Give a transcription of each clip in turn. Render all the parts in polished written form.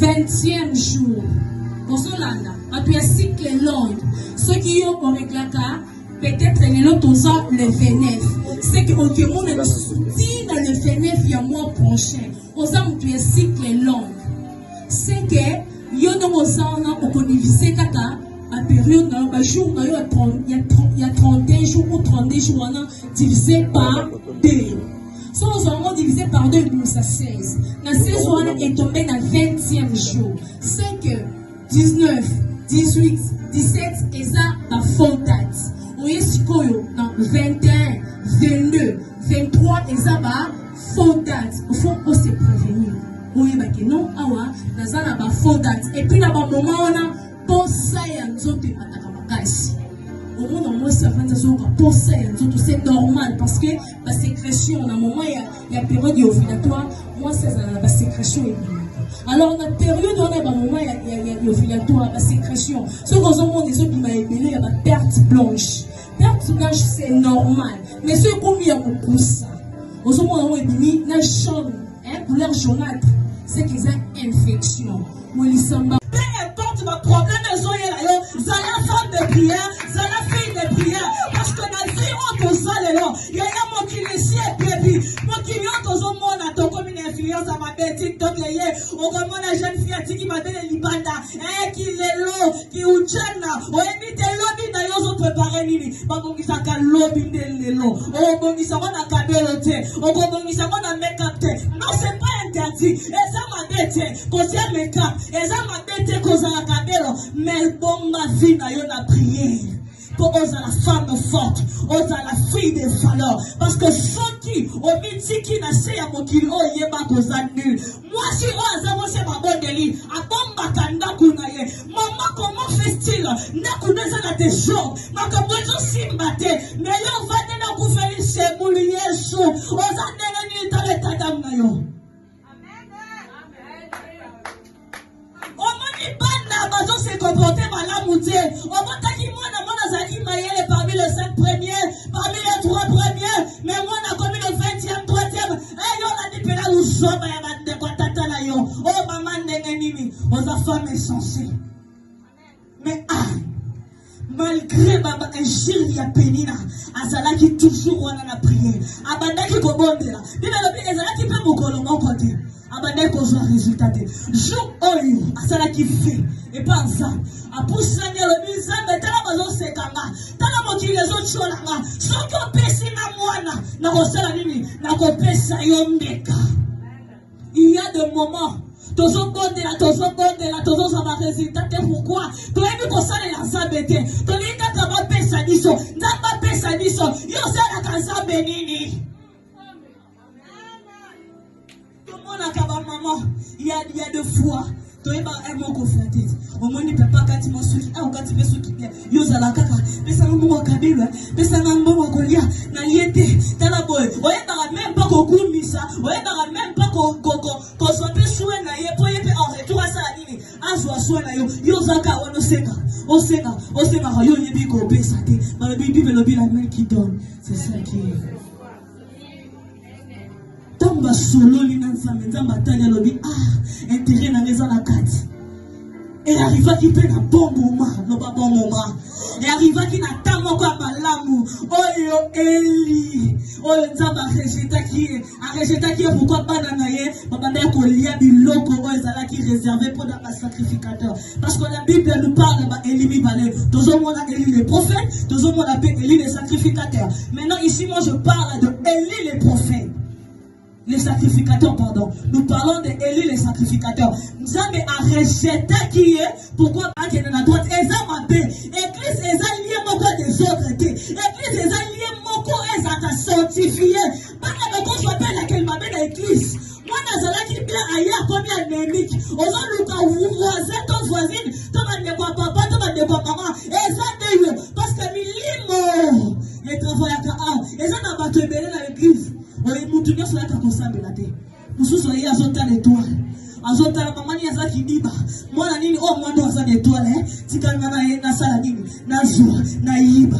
20e jour. Bozolanda, tu as cycle long. Ceux qui ont avec la carte, peut-être le 29. C'est que on demande le soutien le 29 il y a mois prochain. On a un cycle long. C'est que yo no mozana au condivisé kaka à période dans le jour il y a 31 jours ou 32 jours on a divisé par 2. Si nous avons divisé par 2 nous ça 16. La 16 on est tombé dans 20e jour. C'est que 19, 18, 17 et ça la fausse date. On est dans 21, 22, 23 et ça va fausse date. Il faut se prévenir. Oui, mais non, awa, nazana ba faux date. Et puis là, moment on a pensé à nous autres matakamakasi. Au moins, on ça fait des autres pensé à nous autres, c'est normal parce que la sécrétion, à un moment il y a période ovulatoire, moi c'est la sécrétion est alors on a période on a un moment il y a ovulatoire, la sécrétion. Ce qu'on a des autres qui m'a épelé, il y a la perte blanche. Perte blanche c'est normal, mais ce qu'on y a beaucoup ça. Au moment où on est mis, la jaune, couleur jaunâtre. C'est qu'ils ont une infection. Peu importe ma problème, elles ont eu la femme de prière, ça la fille de prière. Parce que dans la vie, on peut s'aller il y a mon qui est ici et puis, mon qui est dans un monde, à ton comme une influence à ma bête, TikTok, on remonte la jeune fille qui m'a donné l'ibanda, qui est l'eau, qui est au tchana, on évite l'obby d'ailleurs, on préparer l'île. On dit ça qu'à l'obby de l'eau, on dit ça qu'on a cabeloté, on dit ça qu'on a make-up. Non, c'est pas interdit. Et ça m'a bête, quand c'est make-up, et ça m'a bête, quand ça a cabelo, mais bon, ma vie n'a eu la prière. Pour on a la femme forte, on a la fille de valeur. Parce que ceux qui, au midi qui n'a pas à mon kilo, il y a pas de nul. Moi, si on a avancé ma bonne délit, à bon bakanda kunaye. Maman, comment fait-il? N'a connaissé la des gens, ma comme simbate, mais on va donner un coup faire chez Moulier sous, on a donné dans l'état d'âme. On s'est comporté mal on parmi les 5 premiers, parmi les 3 premiers, mais moi on a commis le 20e, 3e. Et on a dit que là nous sommes oh maman nengenimi, on a femme insensée. Mais malgré Baba Injil ya penina, azala qui toujours on a prié. Abanda qui kobondela. Bible le ezala qui peut mokolo mon côté. Abanda ko joie résultat. Jour oyo, azala qui fait et pas ça. A poussé le bizarre tala bazo sekanga. Tala mokili les autres cholanga. Soko pesi na mwana, na ko sala nini? Na ko pesa yomeka. Il y a des moments toujours bon de la toujours ça va résultat. Pourquoi? Tu as vu qu'on s'allait la sabete. Tu as vu qu'on va payer sa niso. N'a pas payé sa niso. Yo c'est la casa benini. Tout le monde a qu'à maman. Il y a deux fois. Tu es pas un mot confronté. Au moins il peut pas quand tu m'as souki. Ah, quand tu veux souki bien. Yo c'est la caca. Mais ça n'a pas kabila. Mais ça n'a pas kolia. Na liete. T'as la boy. Ouais, t'as même pas qu'on coule ça. Ouais, t'as même pas qu'on soit plus soin na ye. Pour y faire en retour à ça nini. Azwa soin na yo. Yo zaka wano seka. Oseka yo yebi ko pesa te. Mais le Bible le la main qui donne. C'est ça qui est. Tamba solo l'inansa menzamba tanya lobi intérêt na raison la carte. Et arriva qui fait un bon moment, non pas bon moment. Et arriva qui n'a pas encore malamu. Oyo Eli, oyo nzamba rejeta qui est pourquoi pas nanaye, babanda ko lia biloko oyo zala qui réservé pour la sacrificateur. Parce que la Bible nous parle de Eli Bibalé. Tous au monde a Eli les prophètes, tous au monde a Eli les sacrificateurs. Maintenant ici moi je parle de Eli les prophètes. Les sacrificateurs, pardon. Nous parlons de Élie, les sacrificateurs. Nous avons un rejeté qui est, pourquoi pas qu'il y a la droite. Ils ont ma paix. Église, ils ont lié mon corps des autres. Église, ils ont lié mon corps, ils ont sanctifié. Pas que quand je m'appelle laquelle ma belle église. Moi, dans la qui bien ailleurs, comme il y a anémique. Aux autres, vous voisins, ton voisine, ton de quoi papa, ton de quoi maman. Ils ont des parce que les les travailleurs, ils ont abattu dans l'église. Mutunya sur la kakosambe la te. Mususu ya azota l'étoile. Azota la maman ya zaki diba. Mwana nini mwana wa zaki étoile tika na sala nini na joie na yiba.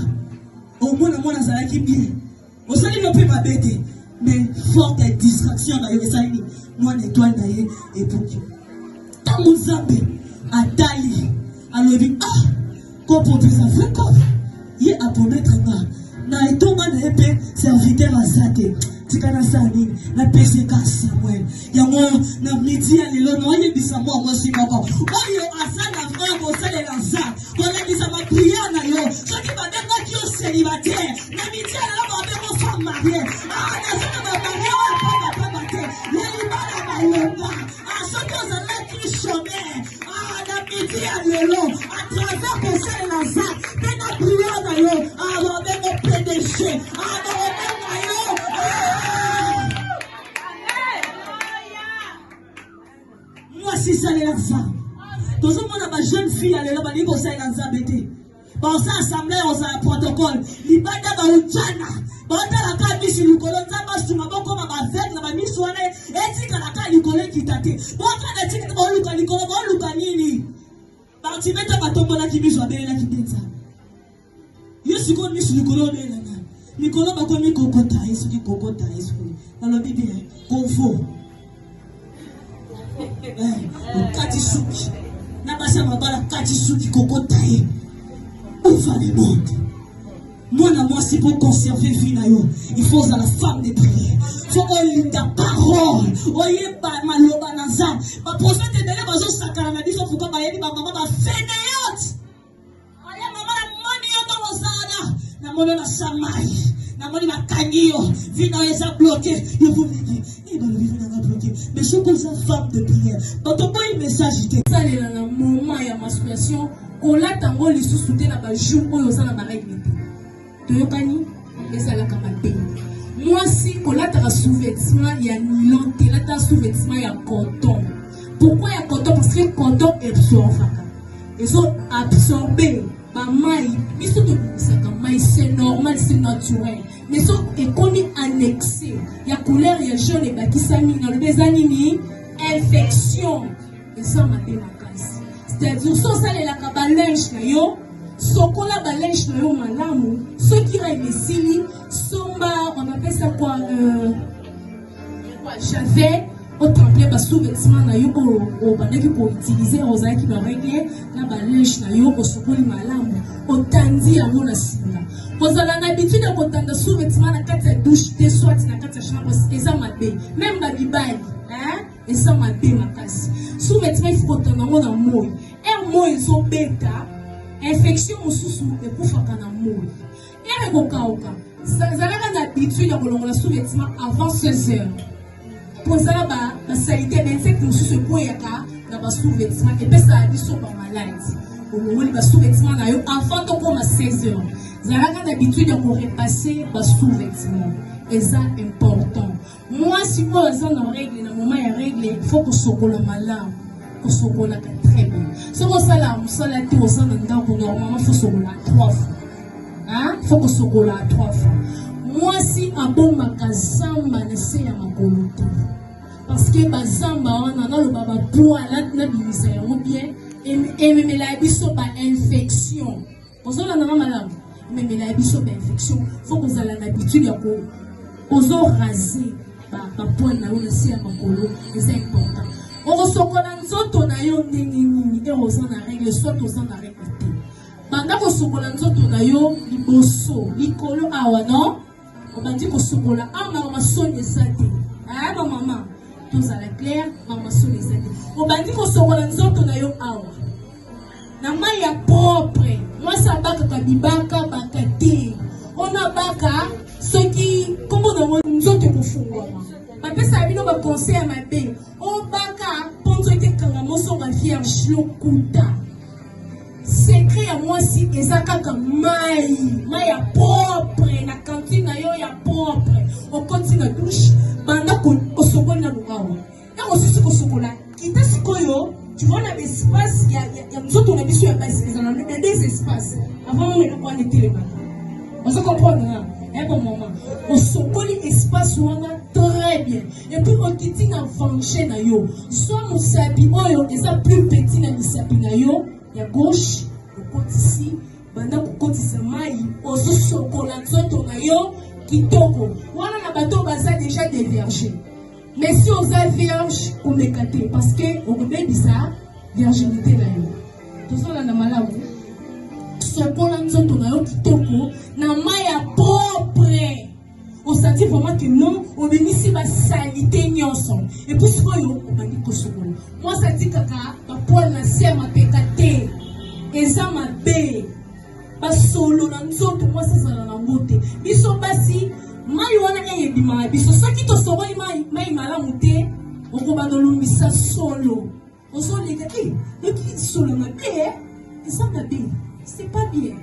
Mwana zaki bien. Osali no pe mabete mais forte distraction na yo esali mwana étoile na ye et pour que ntango Nzambe atali alobi kopo pesa vraiment ye apromettre na etonga na epe serviteur azate tikana sani na PCK Samuel yango na midi ya lelo no yebisa mo mosi moko oyo asana vraiment bosale la za wala kisa ma prière na yo soki babenga ki o célibataire na midi ya lelo babenga femme mariée na sana ba mariée pa te ya libala ba yonga soki ozala ki chômeur na midi ya lelo à travers bosale la za pe na prière na yo babenga PDG babenga yo moi si ça les enfants tous le monde a ma jeune fille à l'élo bani bossa ina nzambete ba osa assemblée osa protocole libanda ba ujana ba otala ka bisi likolo nzamba suma boko ma ba vek na ba miswane etika na ka likolo kitate boko na tika ba luka likolo ba luka nini ba tibeta ba tombola kibizo abela kidenza yesu ko misu likolo bela na likolo ba ko mi kokota yesu ki kokota yesu na lo bibi confort kati suki na basa mabala kati suki kokotaye où va le monde moi na moi c'est pour conserver vie na yo il faut à la femme de prière faut olinga ta parole oyeba maloba na za ba prophète ebele bazo sakana na biso pourquoi ba yebi ba mama ba feneyot aya mama na moni yo to ozana na mono na samai na moni makangio vie na eza bloqué yo vous dire mais je suis une femme de prière. Quand on voit un message, ça est dans un moment et en masturbation, on l'a tango les sous-soutés dans le jour où on a la règle. Tu veux pas ni? Mais ça l'a quand même. Moi, si on l'a ta sous-vêtement, il y a nylon, il y a ta sous-vêtement, il y a coton. Pourquoi il y a coton? Parce que le coton absorbe. Ils ont absorbé. C'est normal, c'est naturel. Mais ce est connu annexé. Il y a couleur, il y a jaune, il y a qui s'amène dans le bézanini, infection. Et ça m'a fait la casse. C'est-à-dire, ça, c'est la cabalinche, ce qu'on a balinche, ce qui a été signé, on appelle ça quoi? J'avais. Au tremblé bas sous-vêtements na yo au bandaki pour utiliser aux qui va régler na balinche na yo au sokoli malamu au tandi ya mona singa kozala na habitude ya kotanda sous-vêtements na kati ya douche te soit na kati ya chambre eza mabe même ba bibali eza mabe makasi sous-vêtements il faut kotanda ngo na moi moi ezo beta infection mosusu ekufaka na moi ere kokauka zalaka na habitude ya kolongola sous-vêtements avant 16 heures. Pour ça, la salité d'insectes nous se peut y avoir dans sous-vêtements et puis ça a dit sur ma maladie. Au moment où les sous-vêtements avant de comme à 16 heures, vous avez l'habitude de repasser les sous-vêtements et ça important. Moi si vous avez une règle, dans le moment il règle, il faut que ce soit malade, que ce soit très bien. Si vous avez la salade au sein d'un temps normalement il faut que ce soit 3 fois. Il faut que ce soit 3 fois. Moi si un bon makazamba nese ya makoloto parce que bazamba wana na lo baba pour na bimisa ya bien et même la biso ba infection ozola na malamu même la biso ba infection faut que vous avez l'habitude ya ko ozo raser ba point na yo si ya makolo c'est important okosokola nzoto na yo ndenge nini et ozana règle soit ozana règle banda kosokola nzoto na yo liboso likolo awa non on va dire que ce qu'on a maman sonne zate maman tous à la claire maman sonne zate on va dire que ce qu'on a nous on a yo awa na maya propre moi ça baka kabibaka bakate on a baka ce qui comment on nous autres pour fungwa ma pesa bino ba conseil à ma bé on baka ponzo te kanga moso ba vierge lokuta secret à moi si ezaka comme maya propre na cantine na yo ya propre au continue na douche banda ko osokola na lugawa na osisi ko sokola kita sikoyo tu vois na espace ya mzoto na biso ya base ezana na des espaces avant on ne pas était les banda on se comprend un bon moment osokoli espace wana très bien et puis on kiti na vanche na yo soit musabi oyo eza plus petit na musabi na yo ya gauche le côté ici banda ko kotisa mai ozo sokola nzoto na yo kitoko wana na bato baza déjà des vierges mais si on a vierge on est gâté parce que on rebelle ça virginité na yo. Tozolanda malamu. Sokola nzoto na yo kitoko na maya propre. On s'est dit vraiment que non, on est ici ma salité nyonso. Et puis ce qu'on yo, on a dit que sokola. Moi ça dit kaka, ma poil na sia ma pekate. Eza ma be. Ba solo na nzoto moi ça ça na ngote. Biso basi mai wana eye bima biso soki to sokoli mai malamu te. On va dans le solo. On s'en les gars, le qui solo ma bien, et ça ma bien, c'est pas bien.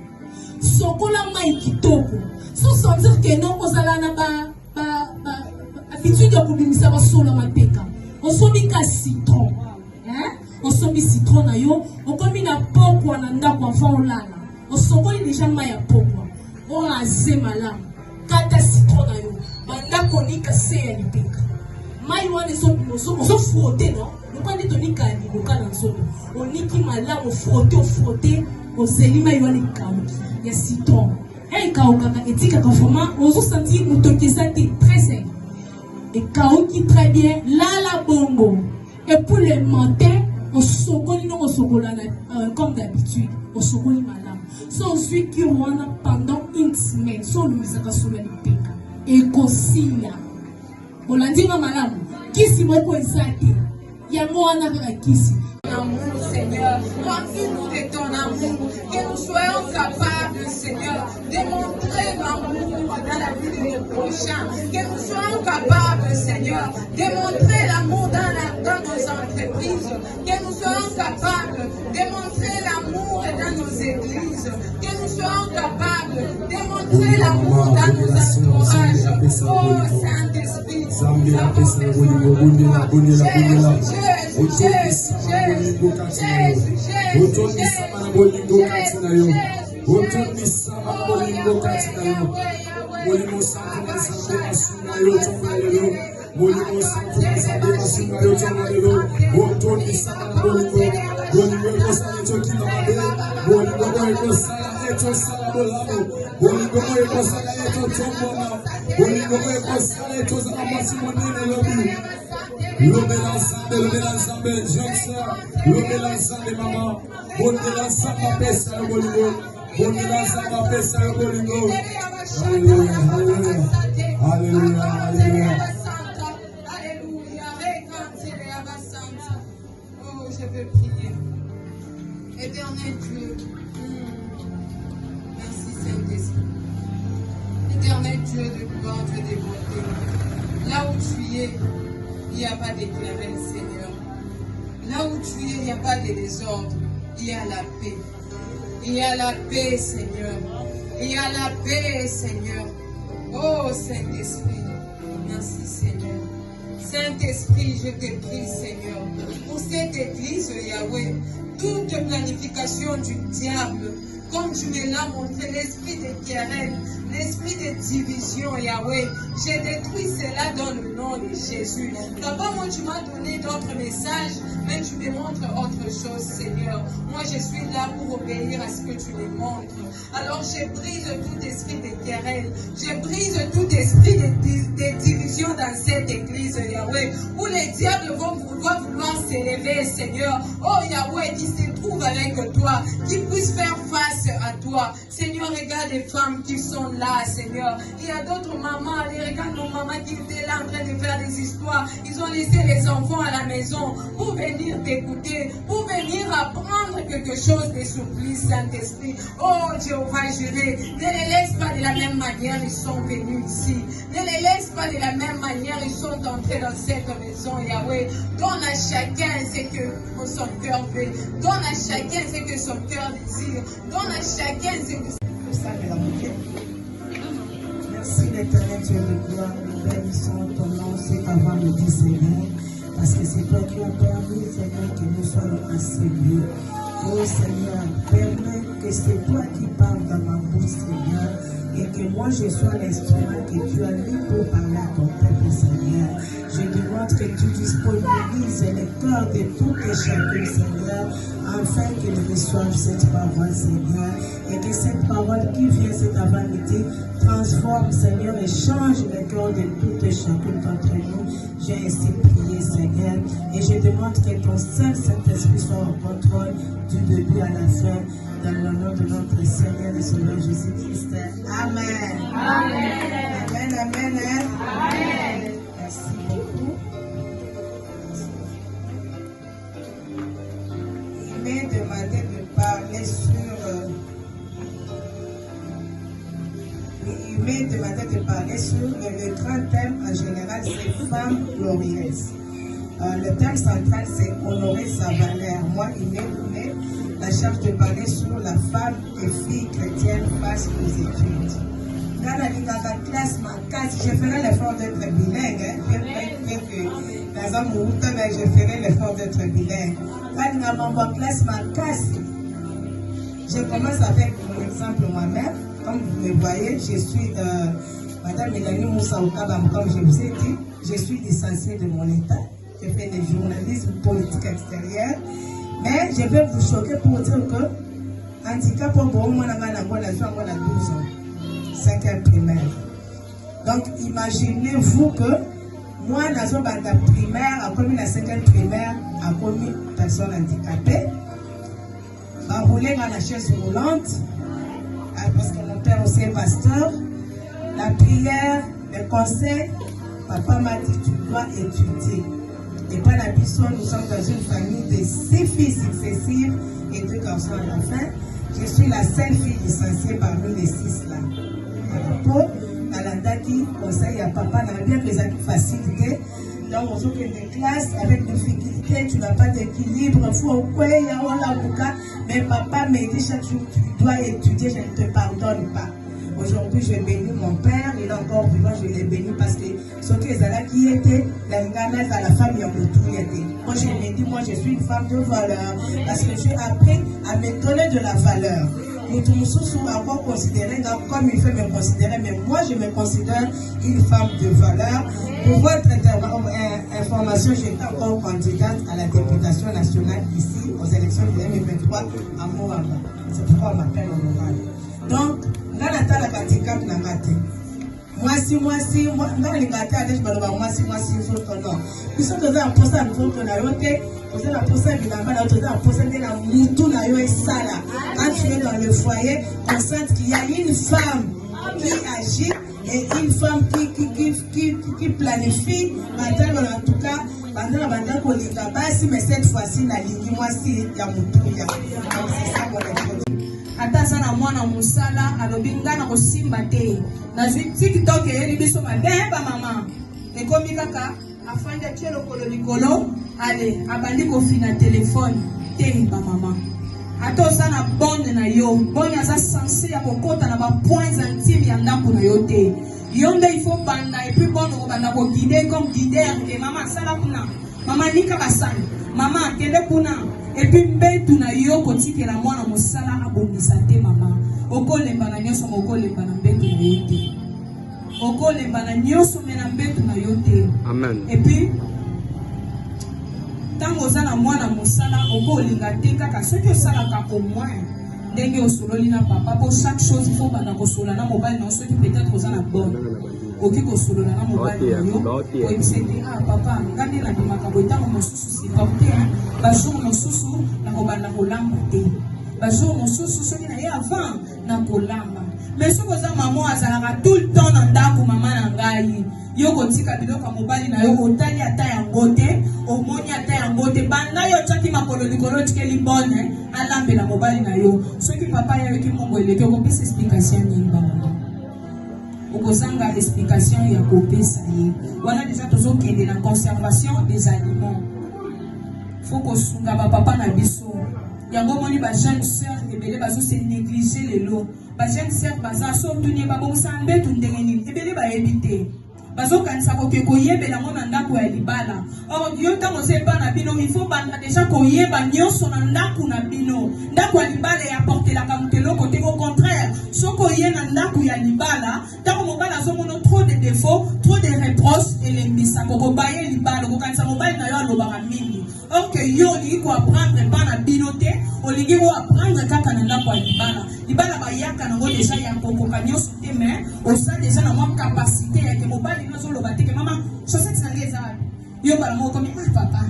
Sokola mai kitoko. Sans dire que non, on s'ala na habitude de bubimisa ba solo ma peka. On s'en dit qu'à citron, hein? On s'en dit citron na yo, on comme na poko na ndako enfant lala. On sokoli déjà mai ya poko. On a zemala. Kata citron na yo. Banda konika se ya lipeka. Mai wana so frotter non ne pas dit tonika ni boka na nzoto oniki malamu frotter ozeli mai wana ikauki ya citron et kauka etika ka format ozo sentir mutokisa te très simple et kauki très bien la bongo et pour le matin on sokoli non sokola comme d'habitude on sokoli malamu so suis qui wana pendant une semaine so lumisaka sola lipeka et kosilia Olandima malamu, kisi moko ezate, yango wana kaka kisi. Amour, Seigneur, remplis-nous de ton amour, que nous soyons capables, Seigneur, de montrer l'amour dans la vie de nos prochains, que nous soyons capables, Seigneur, de montrer l'amour dans nos entreprises, que nous soyons capables de montrer l'amour dans nos églises, que nous soyons capables de montrer l'amour dans nos entourages. Oh Saint-Esprit, Oh, je veux prier. Éternel Dieu, merci Saint-Esprit. Éternel Dieu de gloire, Dieu de bonté. Là où tu es, il n'y a pas de querelle, Seigneur. Là où tu es, il n'y a pas de désordre. Il y a la paix. Il y a la paix, Seigneur. Il y a la paix, Seigneur. Oh, Saint-Esprit, merci, Seigneur. Saint-Esprit, je te prie, Seigneur, pour cette église, Yahweh, toute planification du diable, comme tu me l'as montré, l'esprit de querelle, l'esprit de division, Yahweh, j'ai détruit cela dans le nom de Jésus. Papa, moi tu m'as donné d'autres messages, mais tu me montres autre chose, Seigneur. Moi je suis là pour obéir à ce que tu me montres. Alors je brise tout esprit de querelle, je brise tout esprit de division dans cette église, Yahweh, où les diables vont vouloir s'élever, Seigneur. Oh Yahweh, qui se trouve avec toi, qui puisse faire face à toi. Seigneur, regarde les femmes qui sont là, Seigneur. Il y a d'autres mamans, regarde nos mamans qui étaient là en train de faire des histoires. Ils ont laissé les enfants à la maison pour venir t'écouter, pour venir apprendre quelque chose de surprise, Saint-Esprit. Oh Jéhovah juré, ne les laisse pas de la même manière, ils sont venus ici. Ne les laisse pas de la même manière, ils sont entrés dans cette maison, Yahweh. Donne à chacun ce que son cœur veut. Donne à chacun ce que son cœur désire. Donne à chacun ce que... Merci l'Éternel Dieu de gloire, nous bénissons ton nom, c'est avant le dit Seigneur, parce que c'est toi qui as permis, Seigneur, que nous soyons assemblés. Oh Seigneur, permets que c'est toi qui parles dans ma bouche, Seigneur, et que moi je sois l'instrument que tu as mis pour parler à ton peuple, Seigneur. Je demande que tu disponibilises le cœur de tout et chacun, Seigneur, afin qu'ils reçoivent cette parole, Seigneur, et que cette parole qui vient cet avant-midi transforme, Seigneur, et change le cœur de tout et chacun d'entre nous. J'ai ainsi prié, Seigneur, et je demande que ton seul Saint-Esprit soit au contrôle du début à la fin, dans le nom de notre Seigneur et Sauveur Jésus-Christ. Amen. Amen. Amen. Amen. Amen. Merci beaucoup. Il m'est demandé de parler sur... Il m'est demandé de parler sur le grand thème en général, c'est femmes glorieuses. Le thème central, c'est honorer sa valeur. Moi, il m'est donné la charge de parler sur la femme et fille chrétienne face aux études. Dans la classe, je ferai l'effort d'être bilingue. Dans un moment, je ferai l'effort d'être bilingue. Dans ma classe, je commence avec mon exemple moi-même. Comme vous me voyez, je suis Madame Mélanie Moussa Okabam, comme je vous ai dit, je suis licenciée de mon état. Je fais des journalisme politique extérieur. Mais je vais vous choquer pour dire que handicap pour moi, j'ai 12 ans, 5e primaire. Donc imaginez-vous que moi, dans la primaire, comme la 5e primaire, a commis personne handicapée. Je roulais dans la chaise roulante. Parce que mon père aussi est pasteur, la prière, le conseil, papa m'a dit tu dois étudier. Et par la mission, nous sommes dans une famille de 6 filles successives et 2 garçons à la fin. Je suis la seule fille licenciée parmi les 6 là. Pour Nalanda qui conseille à papa, n'a bien que les facilités. Donc on s'occupe des classes avec difficulté, tu n'as pas d'équilibre, il faut mais papa me dit chaque jour tu dois étudier, je ne te pardonne pas. Aujourd'hui je bénis mon père, il est encore vivant, je l'ai béni parce que ce que les qui était à la famille en autorité. Moi je me dis, moi je suis une femme de valeur parce que j'ai appris à me donner de la valeur. Nous tous encore considérés comme il fait me considérer, mais moi je me considère une femme de valeur. Pour votre information, j'étais encore candidate à la députation nationale ici aux élections de 2023 à Moamba. C'est pourquoi on m'appelle honorable. Donc, là, la handicap n'a pas été. Moi, si, dans les gâteaux, je non. Puisque nous avons posé à nous autres, nous avons posé à nous quand tu es dans le foyer, on sent qu'il y a une femme qui agit et une femme qui planifie. En tout cas, mais cette fois-ci, la ligne, moi, c'est Yamoutuya. Donc, c'est ça mon exemple. Ataza na mwana musala alobinga na kosimba te na zwi TikTok yeli biso madeba mama ekomi kaka afanda tielo likolo ale abandi kofina telefone te ba mama atoza na bonde na yo bonde aza censé ya kokota na ba points intimes ya ndako na yo te yo nde il faut banda et puis bonde ko banda ko guider comme guider et mama sala kuna mama nika basani mama kende kuna. Et puis, mbetu na yo kotikela mwana mosala abongisa te mama. Okolemba na nyoso okolemba na mbetu na yo te. Okolemba na nyoso mena mbetu na yo te. Amen. Et puis, tango za na mwana mosala okolinga te kaka soki osalaka au moins ndenge osololi na papa pour chaque chose il faut bana kosola na mobile na soki peut-être oza na bonne. Oki kosolola na mobile na yo oyebisete ah papa ngandi na bimaka boitango mosusu supporte bajour mosusu na kobanda kolamba te bajour mosusu soki na ye avant na kolamba mais soki oza mama azalaka tout le temps na ndako mama na ngai yo kotika biloko ya mobali na yo otali ata yango te omoni ata yango te banda yo otiaki makolo likolo otikeli bone alambela mobali na yo soki papa yayoki mongo eleki okopesa explication nini bango okozanga explication ya kopesa ye wana deja tozokende na conservation des aliments faut kosunga bapapa na biso yango moni ba jeune sœur ebele bazo se négliger lelo ba jeune sœur baza so tuni babongisa mbetu ndenge nini ebele bayebi te bazokanisa koke koyebela ngo na ndako ya libala. Or yo ntango ozepa na bino il faut banda déjà koyeba nyonso na ndako na bino. Ndako ya libala eaportelaka moto eloko te. Au contraire, soko oye na ndako ya libala ntango mobali azomona trop de défauts, trop de reproches elembisa kokobaye libala kokanisa mobali na yo alobaka mingi. Or que yo olingi koapprendre mpa na bino te, olingi koapprendre kaka na ndako ya libala. Libala bayaka nango déjà ya kokoka nyonso te, mais osa déjà na mwa capacité ya ke mobali nazoloba te ke mama chaussette na ngai eza wapi yo bala moko komi papa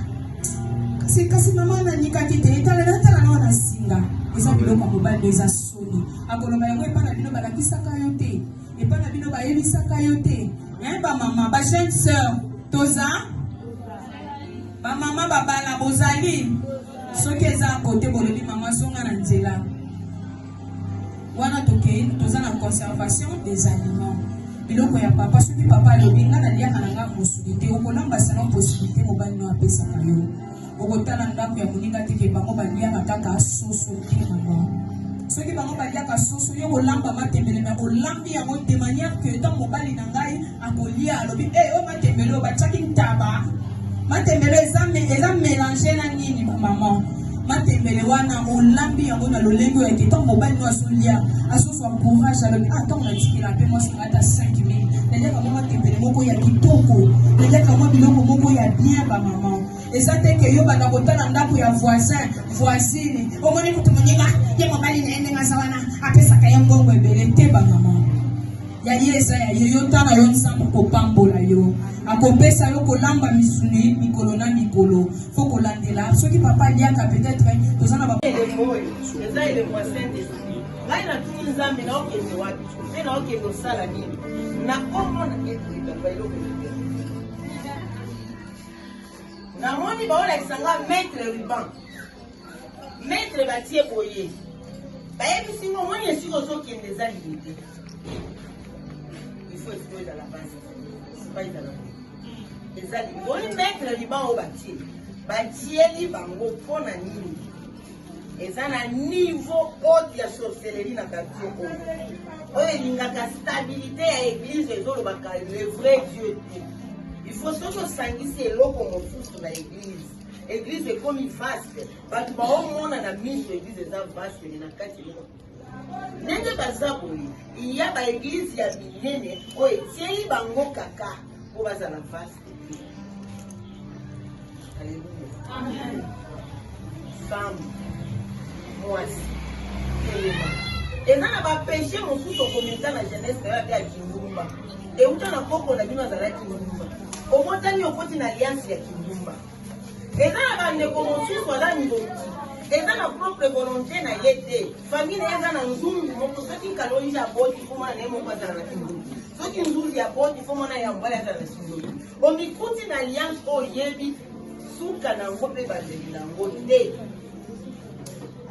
kasi mama nanikaki te etala nao na singa eza biloko ya mobali eza soni akoloba yango epa na bino balakisaka yo te, epa na bino bayebisaka yo te. Bamama bajeune sœur toza bamama babala bozali soki eza kote bolobi mama zonga na nzela wana tokei toza na conservation des aliments. Biloko ya papa soki papa alobi nga naliaka na nga mosuli te okolamba sana possibilité mobali no apesaka yo okotala ndako ya moninga teke bango baliaka kaka soso te nango. Soki bango baliaka soso yo kolamba matembele me olambi yango de manière que tant mobali na ngai akolia alobi o matembele o batiaki ntaba matembele eza mélange na nini bamama matembele wana olambi yango na lolengo ya ketan mobali no azolia azozwa courage alobi ntango natikela mpe mwasi ata 5 minutes naliaka mwa matembele moko ya kitoko naliaka mwa biloko moko ya bien bamama eza te ke yo banda kotala ndako ya voisine omoni kutu moninga ye mobali na ye ndenge aza wana apesaka ye mbongo ebele te bamama ya ye eza ya ye yo tala yo nzambe kopambola yo akopesa yo kolamba misuni mikolo na mikolo fo kolandela soki papa aliaka peut-être toza na eza elemwa saint-esprit ngai natuni nzambe naokende wapi mpe naokende osala nini nakomona eloko namoni baolakisa nga maître ruban maître batie boye bayebisi ngo moni esiki ozokende eza limite il faut esiko ezala base sipa ezala eza limite oni maître ruban oyo batieli bango mpo na nini eza na niveau haute ya sorcellerie na quartier oyo elingaka stabilité ya église ezolobaka le vrai dieu te. Il faut soki osangisi eloko mosusu na église ekomi vaste bato baomona na miso église eza vaste me na kati eloko ndenge baza boye iya baéglise ya minene oyo etieli bango kaka mpo bazala vaste. Alleluya. Femme mwasi elema eza na bapeshe mosusu okomisa na jeunesse na yo ape ya kindumba euta na koko na bino azalaki kindumba omotani okoti na alliance ya kindumba eza na bandeko mosusu aza ndoki eza na propre volonté na ye te famille na ye eza na nzungu moko soki kalonji aboti fomona na ye moko azala na kindoki soki nzuzi aboti fomona ya mobali azala na kindoki omikuti na alliance oyo yebi suka nango mpe bandeli nango te.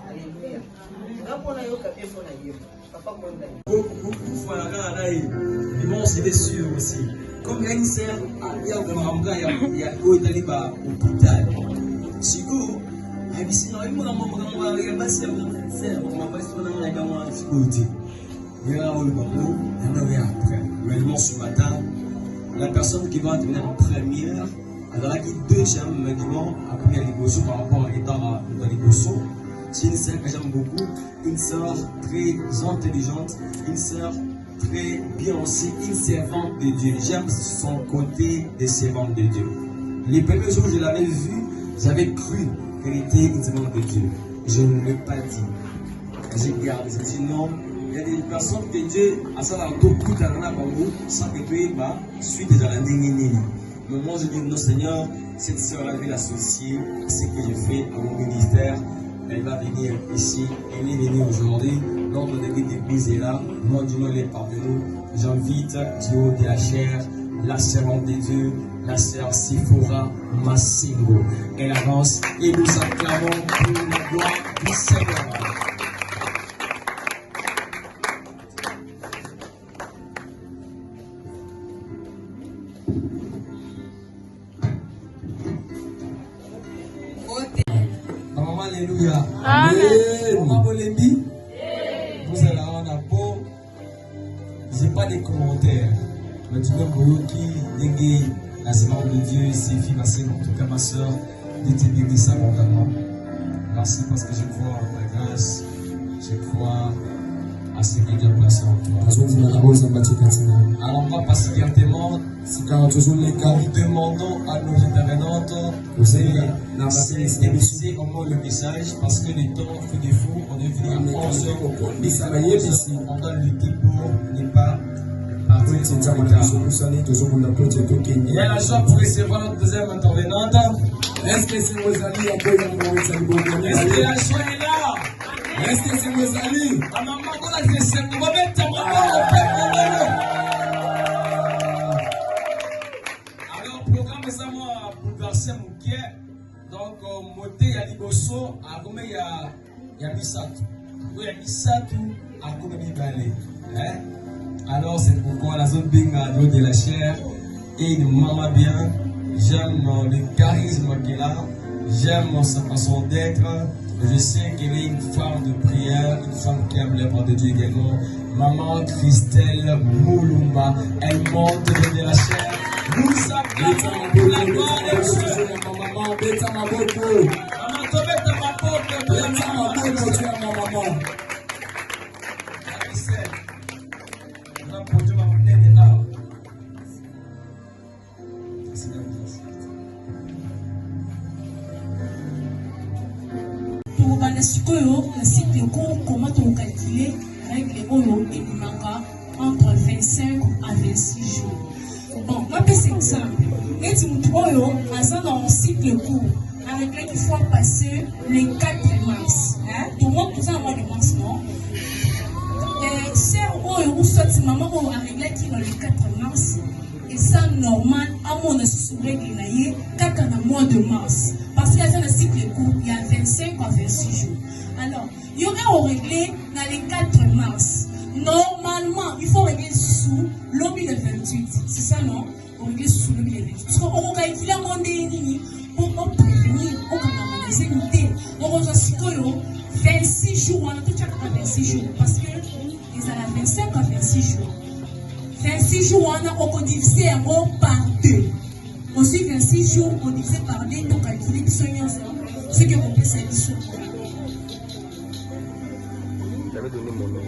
Alleluya. Ngapona yoka mpe mpo na ye papa konda beaucoup fois la Canada et bon c'est sûr aussi comme il y a une sœur il y a il y a au Italiba hôpital siku habisi na mwana mama ya basi ya sœur mama basi na nga mwana sécurité il y a le babo et après réellement ce matin la personne qui va devenir première alors là qui deuxième maintenant après les gosses par rapport à l'état dans les gosses. C'est une sœur que j'aime beaucoup, une sœur très intelligente, une sœur très bien aussi, une servante de Dieu. J'aime son côté de servante de Dieu. Les premiers jours où je l'avais vue, j'avais cru qu'elle était une servante de Dieu. Je ne l'ai pas dit. J'ai gardé, j'ai dit non. Il y a des personnes que Dieu a ça dans tout coup dans la bango, sans que Dieu suite déjà la nini. Mais moi je dis non Seigneur, cette sœur avait l'associer à ce que j'ai fait à mon ministère. Elle va venir ici, elle est venue aujourd'hui, l'ordre de l'église est là, moi du nom est parmi nous. J'invite du haut de la chair, la servante de Dieu, la sœur Sifora Massingo. Elle avance et nous acclamons pour la gloire du Seigneur. Alléluia. Amen. Vous allez en avoir. J'ai pas de commentaires. Mais tu veux Moyoki, Dengue, la sémence de Dieu, ses filles, ma sœur, en tout cas ma soeur, de te bénir abondamment. Merci parce que je crois en ta grâce, je crois à ce que Dieu a placé en toi. Alors on va passer directement. Nous demandons à nos intervenantes de diffuser au moins le message parce que le temps fait défaut. On est venu à 11h. On doit lutter pour ne pas partir sur le retard. Il y a la joie pour recevoir notre deuxième intervenante. Est-ce que c'est Rosalie? Est-ce que la joie est là? Est-ce que c'est Rosalie? Maman, on va mettre ta maman au peuple. Alors, programme ça m'a bouleversé mon cœur. Donc, moté ya liboso, à comme il y a Misatu. Il y a Misatu, à comme il y a Alors, c'est pourquoi la zone binga de la chair et une maman bien. J'aime le charisme qu'elle a, j'aime sa façon d'être. Je sais qu'elle est une femme de prière, une femme qui aime l'œuvre de Dieu également. Maman Christelle Moulumba, elle monte de la chair. Nous appelons pour la gloire de Dieu. Maman, bêta ma boco. Maman, tu bêta ma boco. Bêta ma boco, tu as ma maman. La Christelle, on a produit ma monnaie de là. Pour la cycle court, comment on calcule règle Oyo et Manga entre 25 à 26 jours. Bon, moi, c'est exemple. Et si vous Oyo, dans un cycle court, avec qu'il faut passer les 4 mars. Tout le monde, tout ça, en mois de mars, non? Et c'est Oyo, ou soit maman, ou avec qui dans les 4 mars. Et ça, normal, à mon règle, 4 mois de mars. Parce qu'il y a un cycle court, il y a 25 à 26 jours. Alors, il y aurait réglé dans les 4 mars. Normalement, il faut régler sous l'objet de 28. C'est ça, non? On règle sous l'objet de 28. Parce qu'on va calculer un monde pour prévenir, on va analyser, on va 26 jours, on a tout à 26 jours. Parce que ils ont 25 à 26 jours. 26 jours, on a divisé un mot par 2. Aussi 26 jours, on divisé par 2, donc calculer ce que on peut savoir. J'avais donné mon nom.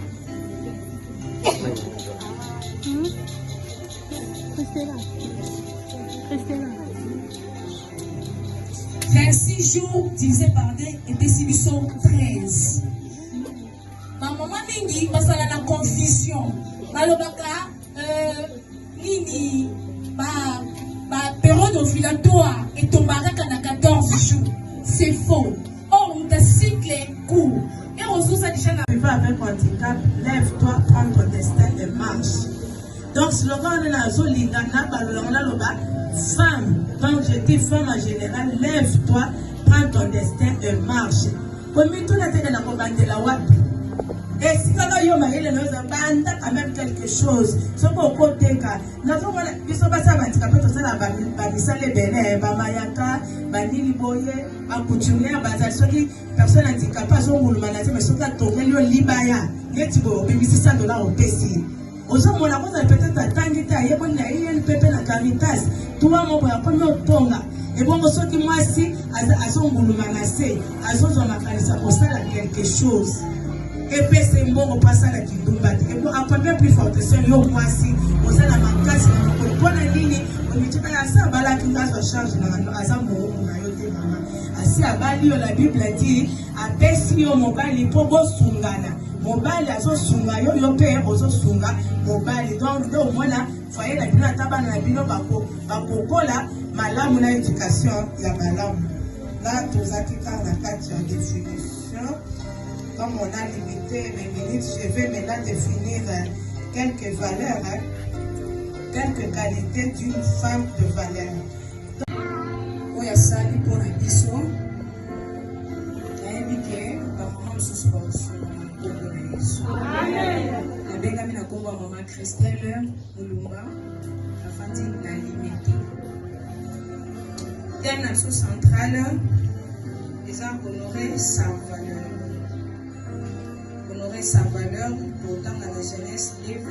Restez là. Restez là. 26 jours divisé par 2 et décision 13. Ma maman Mingi, parce qu'elle a la confusion. Alors, Nini, période ovulatoire et ton baraka à 14 jours. C'est faux. Or, le cycle est court. Et on se dit déjà avec handicap, lève-toi, prends ton destin et marche. Donc, slogan de la zone Lingana, femme, quand je dis femme en général, lève-toi, prends ton destin et marche. Comme tout la tête de la commande de la WAP. Et si quand on a quand même quelque chose, ce qu'on côté, nous avons dit que nous avons handicapés, Bamayaka, Banili Boye, Akoutumé, Bazali, personne handicapée, mais ce qui a tourné le Libaya, Yetibo, $1,600 au PC. Aux hommes, on a peut-être attendu à Yébon, Pépé, la Caritas, tout le monde a connu au Tonga. Et bon, ce qui moi aussi, à son Boulumanassé, à son Macanisa, pour ça, quelque chose. Et puis c'est bon au passage à Kibumba. Et pour apprendre plus fort, c'est yo moi si on a la macasse pour la ligne on dit que ça va la qui va se charge dans la zambo on a yoté maman. Asi abali la Bible dit apesi yo mobali po bo sungana. Mobali aso sunga yo yo pe ozo sunga mobali donc au moins là foyer la bino taba na bino bako bakokola malamu na éducation ya malamu. Là tous akika na kati ya définition. Comme on a limité mes minutes, je vais maintenant définir quelques valeurs, quelques qualités d'une femme de valeur. Oya sali pour la mission. Naibike, maman suspension. Nabenga mina komba maman Christelle Moulumba, afandi na limité. Thème nation centrale, les arts honorer sa valeur. Honorer sa valeur pour dans la jeunesse et 21.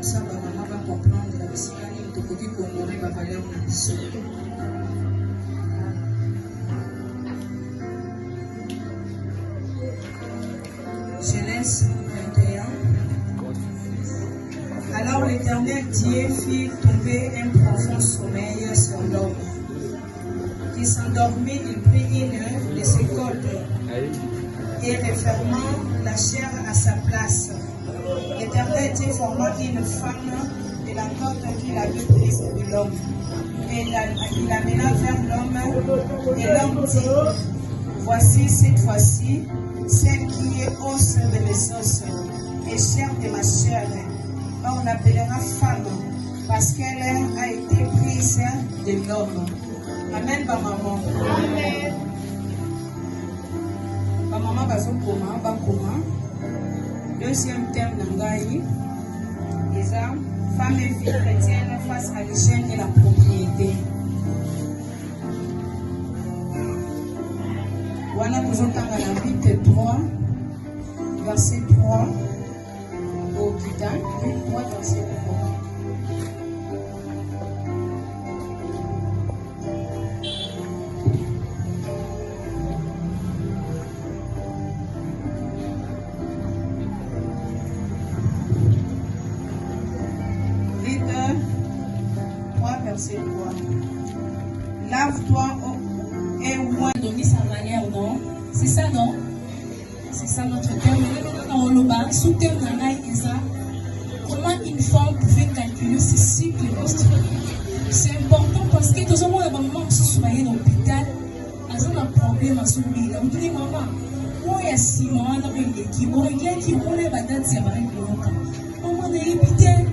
Comme ça, ma maman va comprendre la psychanalyse de côté qu'on aurait ma valeur de mission. Genèse 21. Alors l'Éternel Dieu fit tomber un profond sommeil sur l'homme. Qui s'endormit, il prit une de ses cordes et refermant la chair à sa place. L'Éternel Dieu forma une femme de la corde qu'il avait prise de l'homme. Et il l'amena vers l'homme. Et l'homme dit, voici cette fois-ci, celle qui est os de mes os et chair de ma chair. On l'appellera femme parce qu'elle a été prise de l'homme. Amen, ma maman. Amen. Ma maman va bakoma. Deuxième thème de Ngaï, les hommes, femmes et filles chrétiennes face à l'hygiène et la propriété. Voilà que j'entends dans la Bible 3, verset 3, au Guidan, 3, verset 3. Verset 3. Lave-toi et oint. Donner sa valeur, non? C'est ça, non? C'est ça notre terme. Dans le bas, sous terme comment une femme pouvait calculer ses cycles menstruels? C'est important parce que tout le monde a un moment qui se soigne dans l'hôpital. Ils ont un problème à soulever. On dit, maman, moi, il y a 6 mois, dans l'équipe, on regarde qui on est battu, c'est vrai que on est l'hôpital.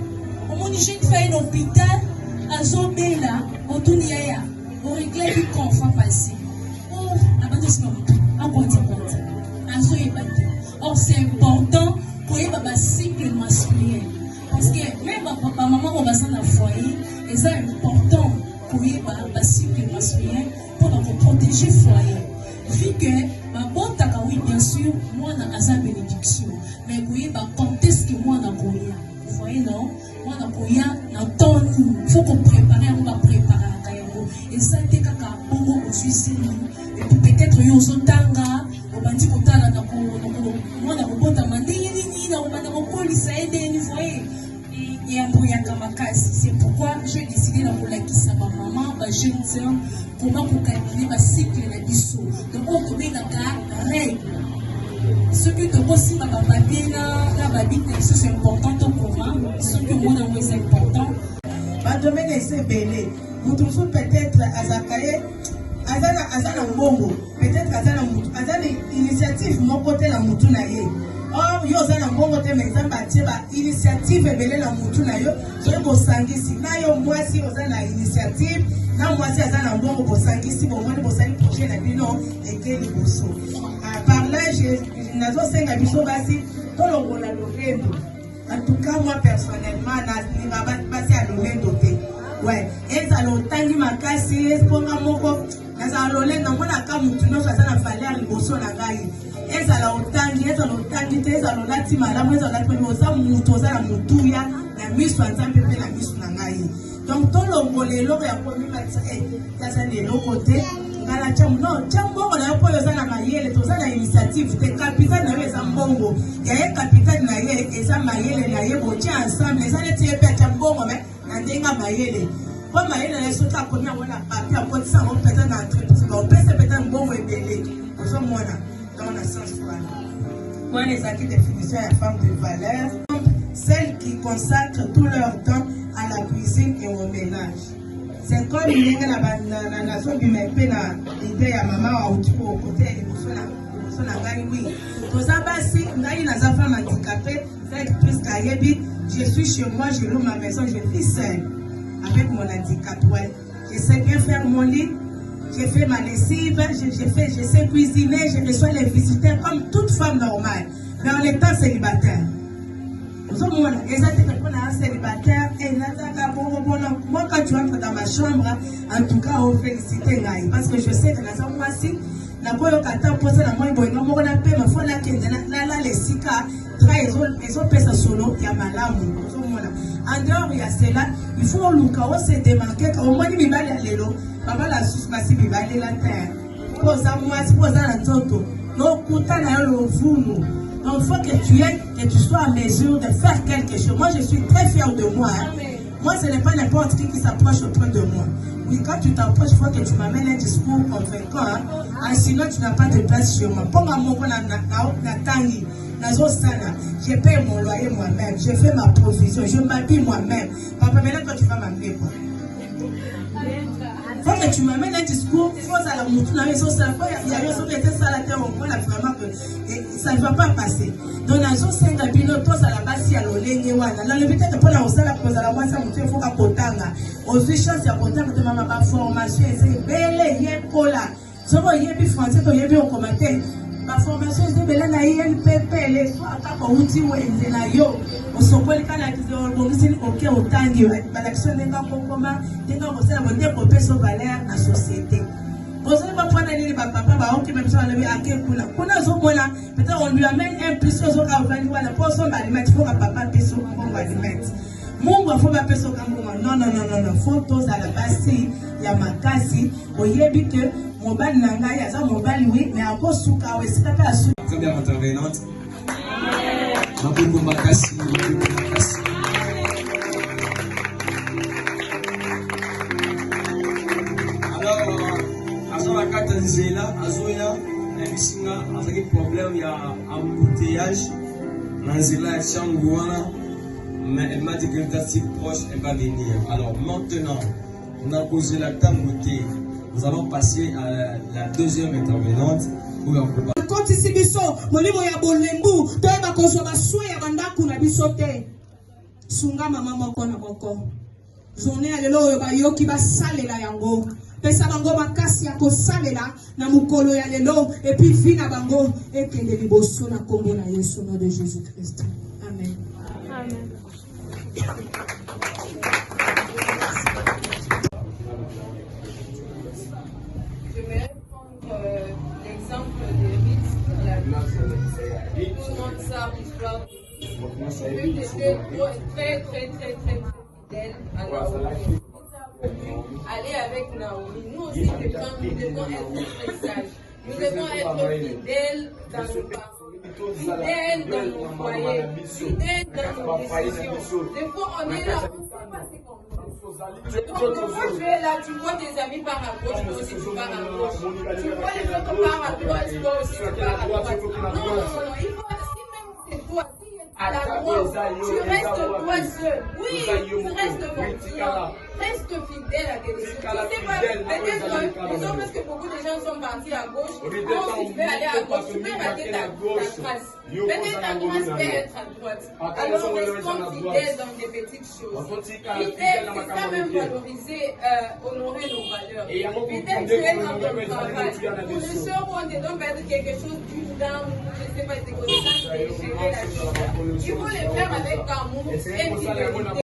On est jeune fille dans l'hôpital. Azobela, Otuniaya, Origla du confort passé. Oh, or c'est important pour y avoir un cycle masculin. Parce que même papa, maman, on va s'en foyer, et c'est important pour y avoir un cycle masculin pour protéger le foyer. Vu que, bon, oui, bien sûr, moi, on a sa bénédiction. Mais vous voyez, quand est-ce que moi, on a combien? Vous voyez, non? Moi, on a combien? Il faut qu'on prépare, on va préparer à Kayango. Et ça, c'est kaka bongo au Suisse. Et puis peut-être, il y a un tanga, au bandi kotala, moi, on a robota mandé, on a police, ça aide, vous voyez. Et un brouillard kamakasi. C'est pourquoi j'ai décidé de la kissa ma maman, ma jeune sœur, comment pour calculer ma cycle de la biseau. Donc, on connaît la règle. Ce que tu vois si ma papier la babine, c'est important pour moi. Ce que moi, c'est important. Ma domaine est belé. Vous trouvez peut-être à Zakaye, Azana Mbongo, peut-être Azana initiative, mon côté la Moutunaye. Oh, yo Azana Mbongo, te m'exemple, initiative belé la Moutunaye. Je vais sangisi. Na yo moi si Azana initiative, na moi si Azana Mbongo pour sangisi, pour moi, pour sangisi prochain la bino et que les bosso. Par là, je n'ai pas cinq habitants basi, tout le monde a l'oreille. En tout cas, moi personnellement, je n'ai pas passé à l'oreille doté. Ouais, et ça l'ont tangi ma casse, pour un mot, dans l'oreille, dans mon account, tu n'as pas la valeur, le bosso la gaille. Et ça l'ont tangi, et ça l'ont tangi, et ça l'ont lati madame, et ça l'ont tangi, ça moutosa la moutouya, la mise sur un temps, pépé la mise sur la gaille. Donc, tout le monde, les lots, il y a pas mis ça, ça de l'autre côté. Non, Tchambo, on a pas besoin de mailler, tout ça, l'initiative, c'est capitaine de Zambongo. Il y a un capitaine naïe et ça mailler, naïe, bon, tiens, ensemble, les années, tu es pas Tchambo, mais on a mailler. Comme mailler, les autres, on a papier, on peut ça, on peut être dans l'entreprise, on peut se peut-être un bon rebelle. Nous sommes là, dans la sens folle. Moi, les acquis de définition à la femme de valeur, celles qui consacrent tout leur temps à la cuisine et au ménage. C'est comme il y a la nation du mépé dans l'idée à maman au côté de la oui. Pour ça, si on a une femme handicapée, je suis chez moi, je loue ma maison, je vis seule avec mon handicap. Ouais. Je sais bien faire mon lit, je fais ma lessive, je sais cuisiner, je reçois les visiteurs comme toute femme normale, mais en étant célibataire. Célibataire et moi quand tu entres dans ma chambre, en tout cas on félicite Ngaï parce que je sais que dans ce mois-ci, la boyo kata pose la moi boy no mona pe ma fona kende na les sika contrat, ils ont fait ça solo, il y a malamu. En dehors, il y a cela, il faut se démarquer. Au moins, il va y aller là. Papa, la souche massive, il va aller la terre. Pour ça, moi, c'est pour ça, l'antoto. Donc, quand tu as le vounou, donc il faut que tu sois en mesure de faire quelque chose. Moi, je suis très fière de moi. Hein. Moi, ce n'est pas n'importe qui s'approche auprès de moi. Oui, quand tu t'approches, il faut que tu m'amènes un discours convaincant. Hein. Ah, sinon, tu n'as pas de place chez moi. Pour moi, je paye mon loyer moi-même. Je fais ma provision. Je m'habille moi-même. Papa, maintenant, quand tu vas m'amener quoi? Il faut que tu m'amènes un discours. Il faut que ça il y a eu ce qui était ça la terre au moins, vraiment que ça ne va pas passer. Donc, dans ce 5 pilotes, à la base, il y a le lenguewana. Dans le but de prendre la hausse, la cause à la moitié, il faut qu'à Kotanga. Aux échanges, il y a Kotanga de ma formation. C'est belle, il y a cola. Si vous avez français, vous avez un commentaire. Ma formation, c'est belle, il y a INPP, les soirs, quand on dit, ouais, il y a yo. On se voit le cas de l'organisme, ok, au tangi. L'action n'est pas comme des gens qui ont développé son valeur dans la société. Vous n'allez pas prendre les papa, qui même ça, à quel coup là. Peut-être on lui amène un plus aux autres à venir, pour son alimenter, il faut que papa puisse son alimenter. Mon faut pas payer son non, photos à la base, il y a ma case, au yébi que mon bal nanga, il y a ça, mon bal oui, mais à cause de ça, c'est pas la suite. Première intervenante. Mabungo Makasi. Alors, à la carte Nzela, Azoya, Bisinga, avec un problème, il y a un embouteillage. Nzela et Changouana, mais elle m'a dit qu'elle est assez proche, elle va venir. Alors maintenant, on a posé la table. Nous allons passer à la deuxième intervenante. Où on peut pas. Quand ici biso, molimo ya bolembu, toyeba kozwa soin ya bandaku na biso te. Sunga mama moko na moko. Journée ya lelo oyo bayoki basalela yango. Pesa bango makasi ya kosalela na mukolo ya lelo et puis vina bango ekende liboso na kombo na Yesu nom de Jésus-Christ. Amen. Amen. Je vais prendre l'exemple de Ruth dans la Bible. Tout le monde sait l'histoire. Ruth était très fidèle à Naomi. Aller avec Naomi. Nous aussi, nous devons être très sages. Nous devons être fidèles dans nos parents, fidèles dans nos foyers, fidèles dans nos décisions. Des fois, on est là, on ne sait pas ce qu'on fait. Donc, quand tu es là, tu vois tes amis par à gauche, toi aussi tu pars à gauche. Tu vois les autres par à droite, toi aussi tu pars à droite. Non, il faut, si même c'est toi, si à la droite, tu restes toi seul. Oui, tu restes confiant. Reste fidèle à tes décisions. Tu sais pas, peut-être parce que beaucoup de gens sont partis à gauche. Quand tu veux aller à gauche, tu peux rater ta trace. Peut-être ta trace peut être à droite. Alors restons fidèles dans des petites choses. Fidèle, c'est ça même valoriser, honorer nos valeurs. Peut-être tu es dans ton travail. Pour le soir où on te donne peut-être quelque chose d'une dame, je ne sais pas, des connaissances, de gérer la chose. Il faut le faire avec amour et fidélité.